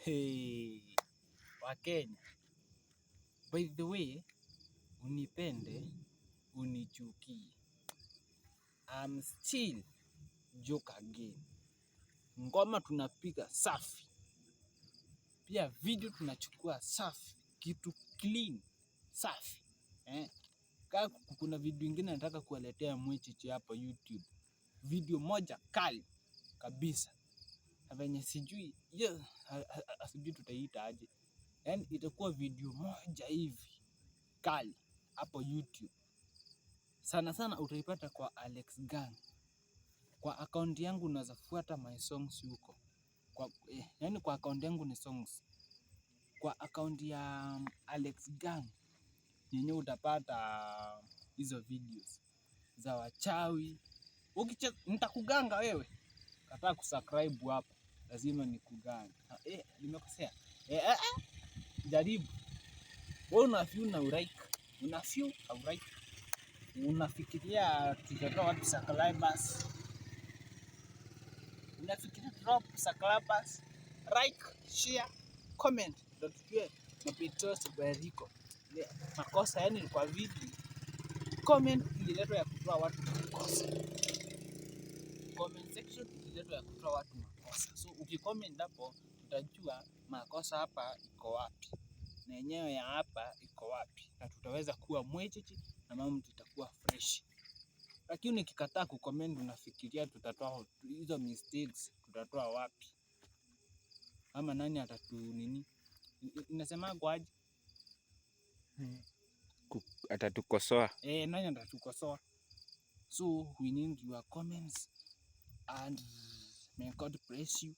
Hey, Wakenya, by the way, unipende unichukie, I'm still joke again. Ngoma tunapiga safi, pia video tunachukua safi, kitu clean safi Kama kuna video ingine nataka kuwaletea mwecheche hapa YouTube, video moja kali kabisa na venye sijui tutaiita aje. Yani itakuwa video moja hivi kali hapo YouTube. Sana sana utaipata kwa Alex Gang. Kwa account yangu unaweza fuata my songs huko. Yani kwa account yangu ni songs. Kwa account ya Alex Gang yenyewe utapata hizo videos za wachawi. Nitakuganga wewe. Kataa kusubscribe hapa. Lazima nikuganga. Nimekosea. Jaribu. Wewe unafeel na uraika. Unafeel na uraika. Unafikiria tutatoa watu subscribers. Unafikiria drop subscribers. Like, share, comment. Ndio tujue mapito sabariko. Makosa yani kwa video. Comment ililetwa ya kutoa watu makosa. Comment section ililetwa ya kutoa watu makosa. So ukicomment hapo tutajua makosa hapa iko wapi. Na yenyewe ya hapa iko wapi. Na tutaweza kuwa mwecheche na mambo itakuwa fresh. Lakini nikikataa kucomment unafikiria tutatoa hizo mistakes tutatoa wapi? Ama nani atatu nini? Inasema kwaje? Atatukosoa. Nani atatukosoa? So we need your comments and may God bless you.